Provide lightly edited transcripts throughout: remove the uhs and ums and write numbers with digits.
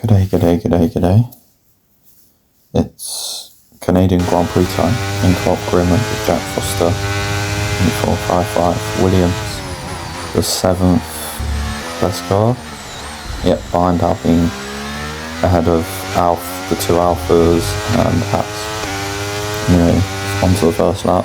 G'day. It's Canadian Grand Prix time in Co-op Grimmer with Jack Foster in 455 Williams, the 7th best car. Yep, behind Alpine, ahead of the two Alphas and Haas. Anyway, onto the first lap.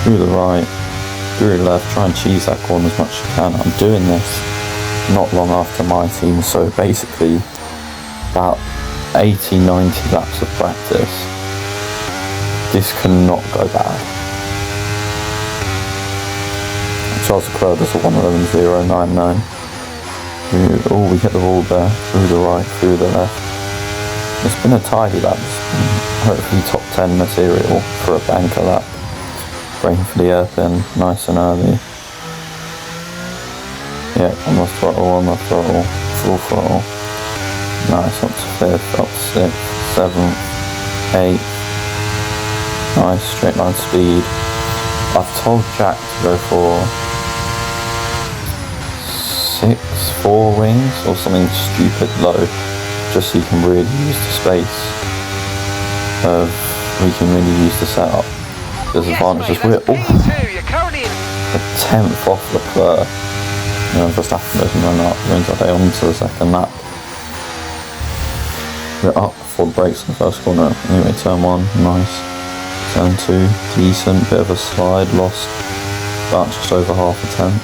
Through the right, through the left, try and cheese that corner as much as you can. I'm doing this not long after my team, so basically about 80-90 laps of practice. This cannot go bad. Charles Leclerc does a 1:11.099. Oh, we hit the wall there, through the right, through the left. It's been a tidy lap. Hopefully top 10 material for a banker lap. Braking for the airpin, nice and early. Yeah, on the throttle, full throttle. Nice, up to 5th, up to 6th, 7th, 8th. Nice, straight line speed. I've told Jack to go for 4 wings or something stupid low, just so you can really use the space. We can really use the setup. There's advantages. We're a 10th off Leclerc. Verstappen doesn't run up, wins our day onto the second lap. We're up before the brakes in the first corner. Anyway, turn 1, nice. Turn 2, decent, bit of a slide, lost about just over half a tenth.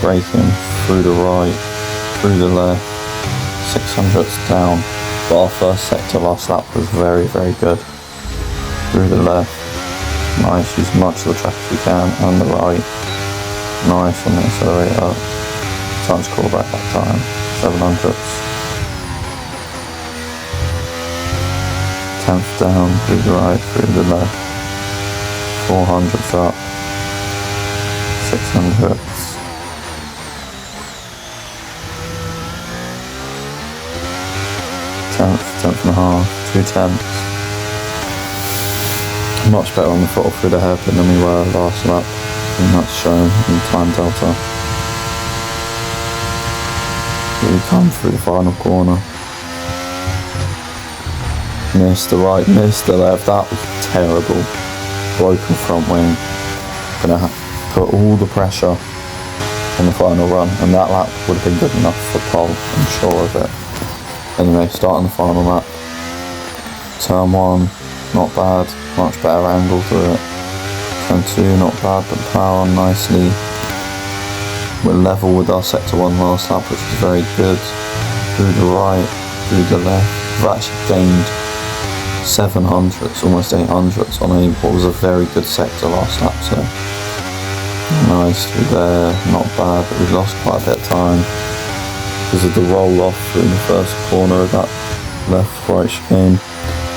Braking through the right, through the left, 600ths down. But our first sector last lap was very good. Through the left, nice, use as much of the track as we can, and the right. Nice on the accelerator. Time to call back that time. 700ths. 10th down, through the right, through the left. 400ths up. 600ths. Tenth and a half, 2 tenths. Much better on the throttle through the hairpin than we were last lap. And that's shown in time delta. Here we come through the final corner. Missed the right, missed the left. That was terrible. Broken front wing. Gonna have to put all the pressure on the final run, and that lap would have been good enough for pole, I'm sure of it. Anyway, starting the final lap. Turn 1, not bad, much better angle through it. Turn 2, not bad, but power nicely. We're level with our sector 1 last lap, which is very good. Through the right, through the left. We've actually gained 700ths, almost 800ths on what was a very good sector last lap, so nice through there, not bad, but we lost quite a bit of time because of the roll off through the first corner of that left-right chicane.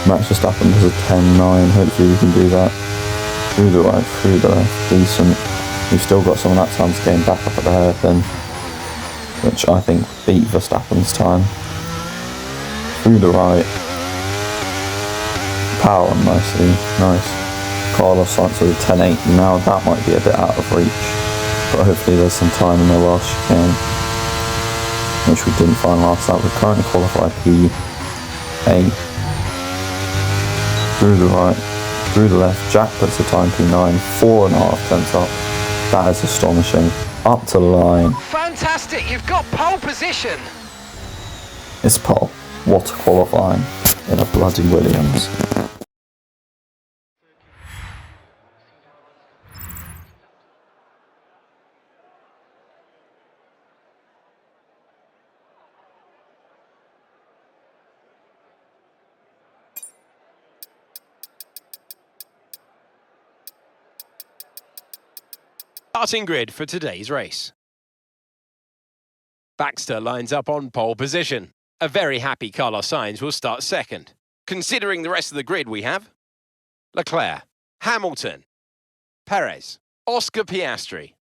Max Verstappen does a 10.9, hopefully we can do that. Through the right, through the left, decent. We've still got some of that time to gain back up at the hairpin, which I think beat Verstappen's time. Through the right, power on nicely, nice. Carlos Sainz with a 10.8, now that might be a bit out of reach, but hopefully there's some time in the last chicane, which we didn't find last lap. We're currently qualified P8. Through the right, through the left, Jack puts the time P9, 4.5 tenths up. That is astonishing. Up to the line. Fantastic, you've got pole position. It's pole. What a qualifying in a bloody Williams. Starting grid for today's race. Baxter lines up on pole position. A very happy Carlos Sainz will start second. Considering the rest of the grid we have Leclerc, Hamilton, Perez, Oscar Piastri,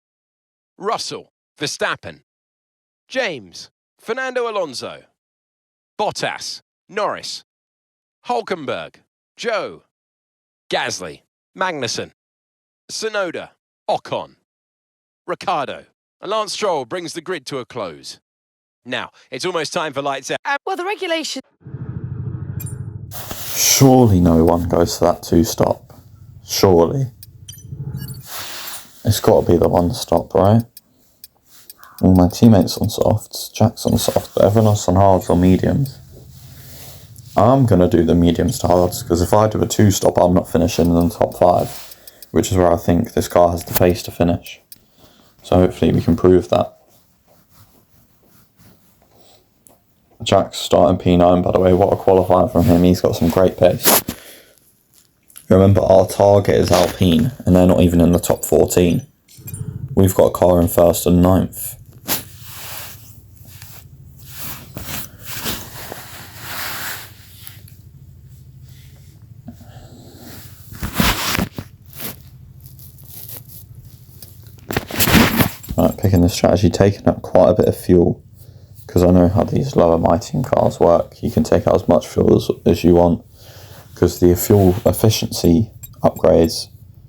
Russell, Verstappen, James, Fernando Alonso, Bottas, Norris, Hulkenberg, Joe, Gasly, Magnussen, Tsunoda, Ocon, Ricciardo, and Lance Stroll brings the grid to a close. Now, it's almost time for lights out. And Well, the regulation. Surely no one goes for that 2-stop. Surely. It's got to be the 1-stop, right? All my teammates on softs, Jack's on soft, but everyone else on hards or mediums. I'm going to do the mediums to hards, because if I do a 2-stop, I'm not finishing in the top 5, which is where I think this car has the pace to finish. So hopefully we can prove that. Jack's starting P9, by the way. What a qualifying from him. He's got some great pace. Remember, our target is Alpine, and they're not even in the top 14. We've got a car in 1st and 9th. Right, picking the strategy, taking up quite a bit of fuel, because I know how these lower my team cars work. You can take out as much fuel as you want, because the fuel efficiency upgrades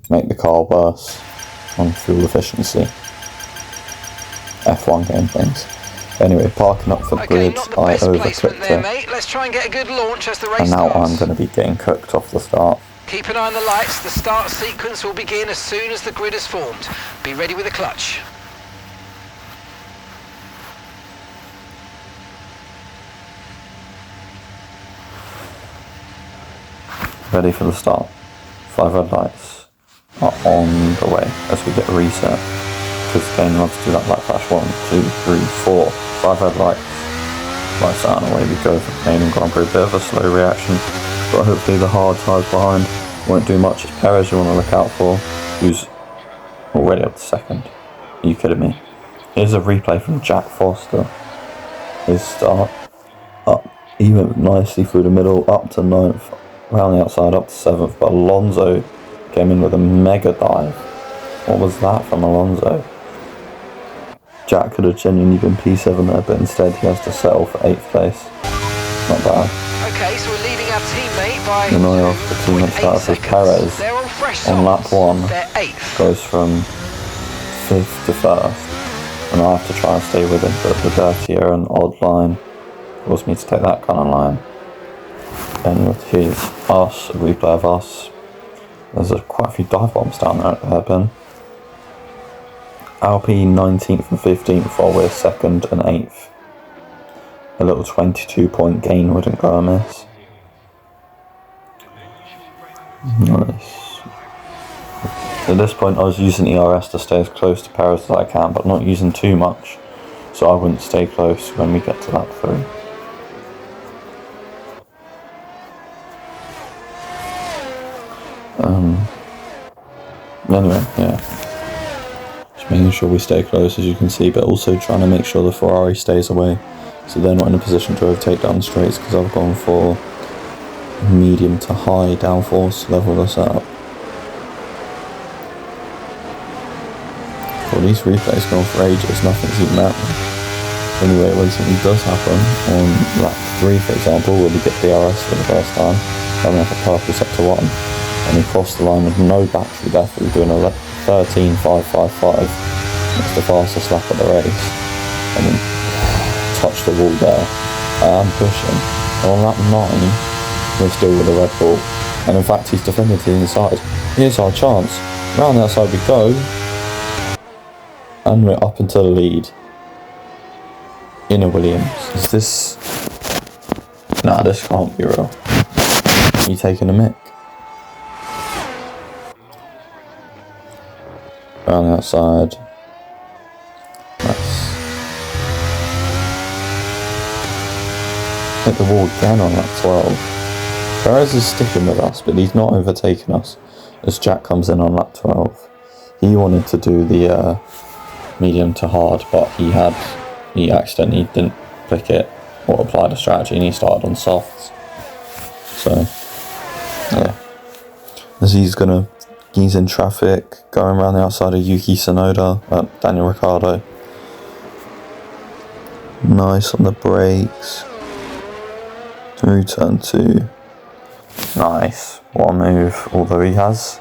make the car worse on fuel efficiency. F1 game things. Anyway, parking up for grid, not the I best placement overcooked there, it, mate. Let's try and get a good launch as the race and now starts. I'm going to be getting cooked off the start. Keep an eye on the lights. The start sequence will begin as soon as the grid is formed. Be ready with the clutch. Ready for the start. 5 red lights are on the way as we get a reset, because the game loves to do that light flash. 1, 2, 3, 4. 5 red lights. Lights out and away we go for the Canadian Grand Prix. Bit of a slow reaction, but hopefully the hard tyres behind won't do much. It's Perez you want to look out for, who's already up to 2nd. Are you kidding me? Here's a replay from Jack Foster. His start up. He went nicely through the middle, up to 9th. Around the outside up to 7th, but Alonso came in with a mega dive. What was that from Alonso? Jack could have genuinely been P7 there, but instead he has to settle for 8th place. Not bad. Okay, so we're leading our teammate by The annoy off the team starts with Perez They're on fresh on lap softs. 1, They're 8th. goes from 5th to 1st, and I have to try and stay with him, but the dirtier and odd line forced me to take that kind of line. And here's us, a replay of us. There's quite a few dive bombs down there at the hairpin. Alpine 19th and 15th, while we're 2nd and 8th. A little 22-point gain wouldn't go amiss. Nice. At this point I was using ERS to stay as close to Perez as I can, but not using too much, so I wouldn't stay close when we get to lap 3. Anyway, yeah. Just making sure we stay close, as you can see, but also trying to make sure the Ferrari stays away, so they're not in a position to overtake down the straights, because I've gone for medium to high downforce to level this up. Well, these replays go on for ages, nothing's even happening. Anyway, what recently does happen on lap 3, for example, where we get DRS for the first time, having like a purple set to 1. And we crossed the line with no battery left. We were doing a 13.555. It's the fastest lap of the race. And then touched the wall there. I am pushing. And on lap 9, we're still with a Red Bull. And in fact, he's defending to the inside. Here's our chance. Round the outside we go. And we're up into the lead. In a Williams. Is this... Nah, this can't be real. Are you taking a mick? Around the outside. Nice. Hit the wall again on lap 12. Perez is sticking with us, but he's not overtaking us as Jack comes in on lap 12. He wanted to do the medium to hard, but he accidentally didn't click it or apply the strategy, and he started on softs. So, yeah. As he's in traffic, going around the outside of Yuki Tsunoda, Daniel Ricciardo. Nice on the brakes. Through turn 2. Nice. What a move. Although he has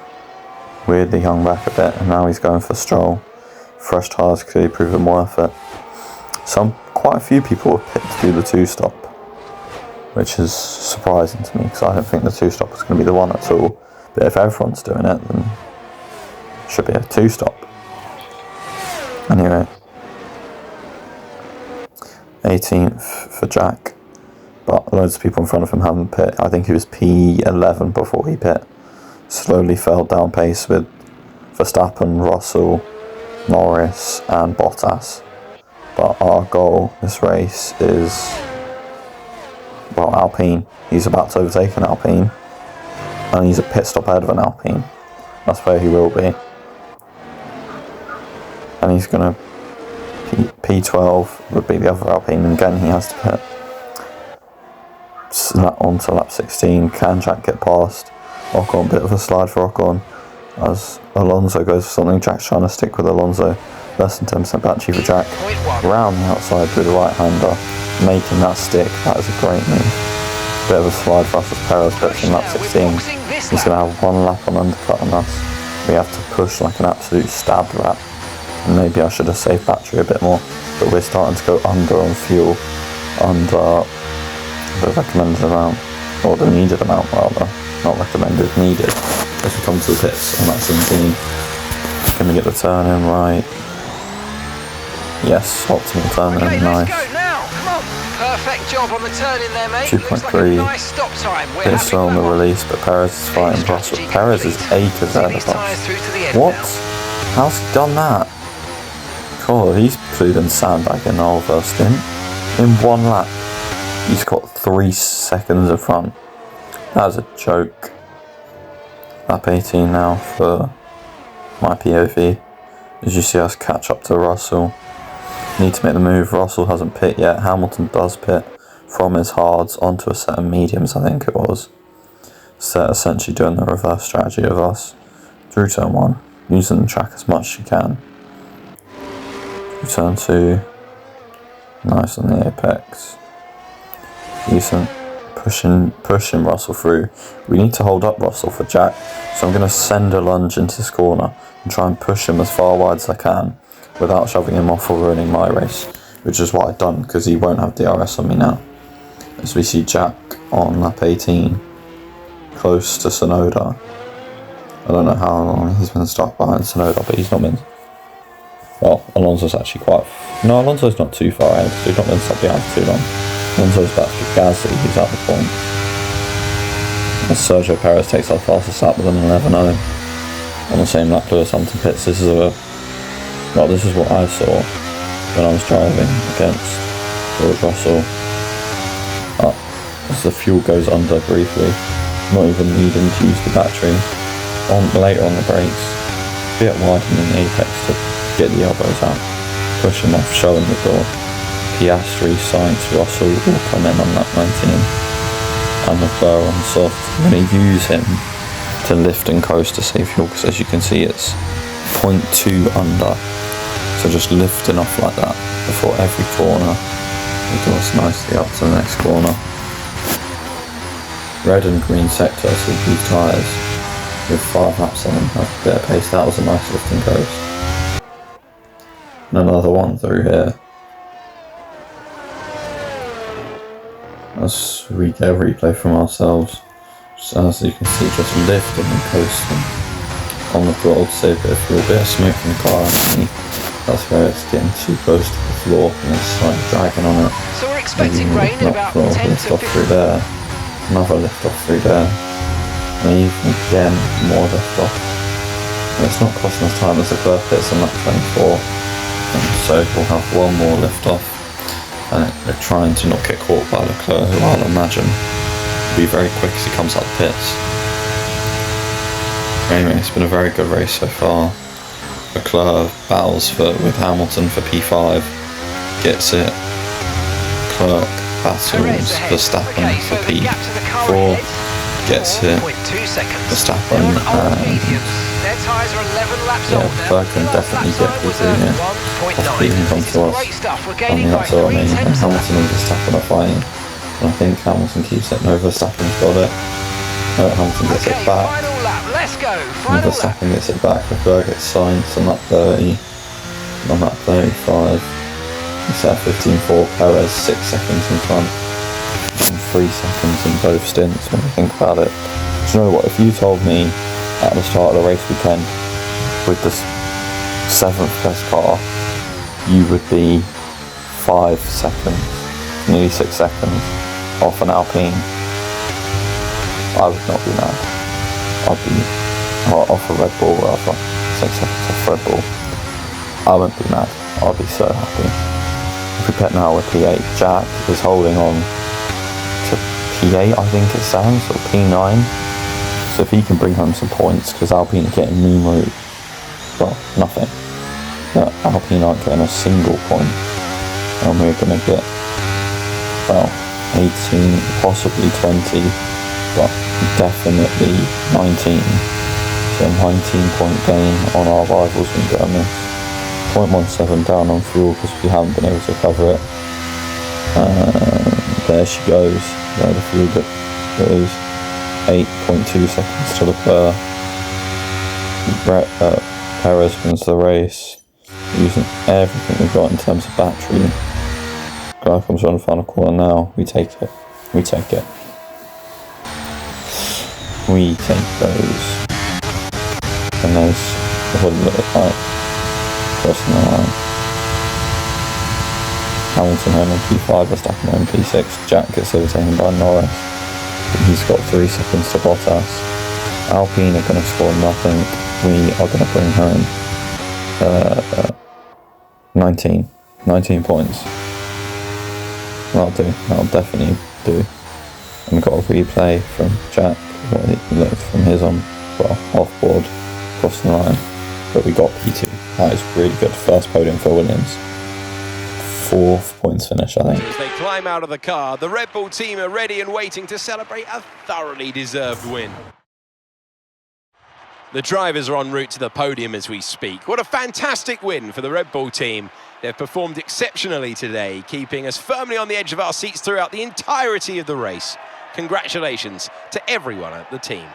weirdly hung back a bit, and now he's going for Stroll. Fresh tyres clearly proven worth it. So I'm quite a few people have picked to do the 2-stop, which is surprising to me because I don't think the 2-stop is going to be the one at all. But if everyone's doing it, then it should be a 2-stop. Anyway, 18th for Jack, but loads of people in front of him haven't pit. I think he was P11 before he pit. Slowly fell down pace with Verstappen, Russell, Norris and Bottas. But our goal this race is, well, Alpine. He's about to overtake an Alpine, and he's a pit stop ahead of an Alpine. That's where he will be. And he's going to P12 would be the other Alpine, and again he has to pit. On to lap 16. Can Jack get past Ocon? Bit of a slide for Ocon as Alonso goes for something. Jack's trying to stick with Alonso. Less than 10% battery for Jack. Round the outside with the right-hander, making that stick. That is a great move. Bit of a slide for us as Perez pits in lap 16. He's going to have one lap on undercut on us. We have to push like an absolute stabbed rat. And maybe I should have saved battery a bit more, but we're starting to go under on fuel, under the recommended amount, or the needed amount rather, not recommended, needed, as we come to the pits on that 17. Going to get the turn in right. Yes, optimal turn in, nice. Let's go now. Come on. Perfect job on the turn in there, mate. 2.3. Nice stop time. Bit slow on the release, but Perez is fighting Russell. Perez is acres ahead of us. What? How's he done that? God, he's proven sandbagging the whole first stint. In one lap, he's got 3 seconds in front. That was a joke. Lap 18 now for my POV. As you see us catch up to Russell. Need to make the move. Russell hasn't pit yet. Hamilton does pit from his hards onto a set of mediums, I think it was. So essentially doing the reverse strategy of us. Through turn 1, using the track as much as you can. Turn 2, nice on the apex. Decent. Pushing Russell through. We need to hold up Russell for Jack, so I'm going to send a lunge into this corner and try and push him as far wide as I can without shoving him off or ruining my race, which is what I've done because he won't have DRS on me now. As we see Jack on lap 18, close to Tsunoda. I don't know how long he's been stuck behind Tsunoda, but he's not been. Well, Alonso's actually quite. No, Alonso's not too far ahead, so he's not been stuck behind for too long. Alonso's back to Gasly, who's at the point. As Sergio Perez takes our fastest lap with an 11.0 on the same lap Lewis Hamilton pits. This is what I saw when I was driving against George Russell. As the fuel goes under briefly, not even needing to use the battery. Later on the brakes, a bit widening the apex to get the elbows out, push him off, show him the door. Piastri, Sainz, Russell will come in on lap 19, and Leclerc on soft. I'm going to use him to lift and coast to save fuel, because as you can see it's 0.2 under, so just lifting off like that before every corner. We do us nicely up to the next corner. Red and green sector, so blue tyres with 5 laps on them, have a bit of pace. That was a nice lifting coast. And another one through here. As we get a replay from ourselves, just as you can see, just lifting and coasting on the throttle to save a bit of fuel, bit of smoke from the car underneath. That's where it's getting too close to the floor and it's like dragging on it. So we're expecting rain in about 10 lift to off through there, another lift off through there, and even again more lift off. And it's not costing us time as the Leclerc pits on lap 24, and so we'll have one more lift off. And they're trying to not get caught by Leclerc, who I'll imagine will be very quick as he comes out the pits. Anyway, it's been a very good race so far. Leclerc battles with Hamilton for P5, gets it. Leclerc battles Verstappen for P4, gets it. Verstappen and Leclerc can definitely get P3 here. Possibly even come to us. I mean, that's what I mean. And Hamilton and Verstappen are fighting. And I think Hamilton keeps it. No, Verstappen's got it. No, Hamilton gets it back. And Verstappen gets it back. Leclerc gets Sainz on lap 30. On lap 35. It's 15-4, Perez 6 seconds in front, and 3 seconds in both stints when you think about it. Do you know what, if you told me at the start of the race weekend, with the 7th best car, you would be 5 seconds, nearly 6 seconds off an Alpine, I would not be mad. I'd be off a Red Bull rather, 6 seconds off Red Bull. I wouldn't be mad. I'd be so happy. If we put now with P8, Jack is holding on to P8, I think it stands, or P9. So if he can bring home some points, because Alpine are getting numerous, well, nothing. But Alpine aren't getting a single point. And we're going to get, well, 18, possibly 20, but definitely 19. So 19-point gain on our rivals when we get a miss. 0.17 down on fuel because we haven't been able to cover it. There she goes. There the fuel goes. 8.2 seconds to Leclerc. Perez wins the race, using everything we've got in terms of battery. Guy comes on the final corner now. We take it. We take it. We take those. And there's what it looks like. Crossing the line. Hamilton home in P5, Verstappen home P6. Jack gets overtaken by Norris. He's got 3 seconds to Bottas. Alpine are going to score nothing. We are going to bring home 19 points. That'll do. That'll definitely do. And we've got a replay from Jack, what it looked from his off board, crossing the line. But we got P2. That is really good. First podium for Williams. 4th points finish, I think. As they climb out of the car, the Red Bull team are ready and waiting to celebrate a thoroughly deserved win. The drivers are en route to the podium as we speak. What a fantastic win for the Red Bull team. They've performed exceptionally today, keeping us firmly on the edge of our seats throughout the entirety of the race. Congratulations to everyone at the team.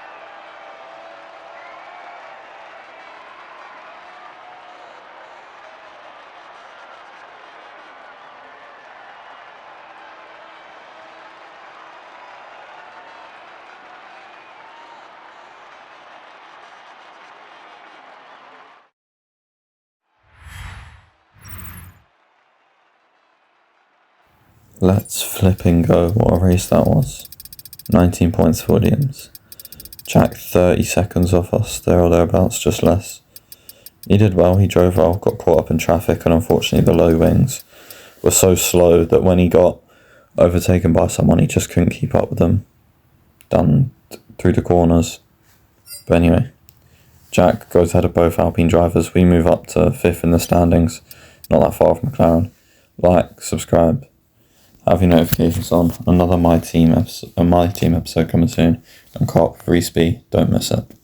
Let's flip and go. What a race that was. 19 points for Williams. Jack 30 seconds off us, there or thereabouts, just less. He did well, he drove well, got caught up in traffic, and unfortunately the low wings were so slow that when he got overtaken by someone, he just couldn't keep up with them. Done through the corners. But anyway, Jack goes ahead of both Alpine drivers. We move up to 5th in the standings, not that far off McLaren. Like, subscribe. Have your notifications on. Another My Team episode coming soon. And co-op 3 speed. Don't miss it.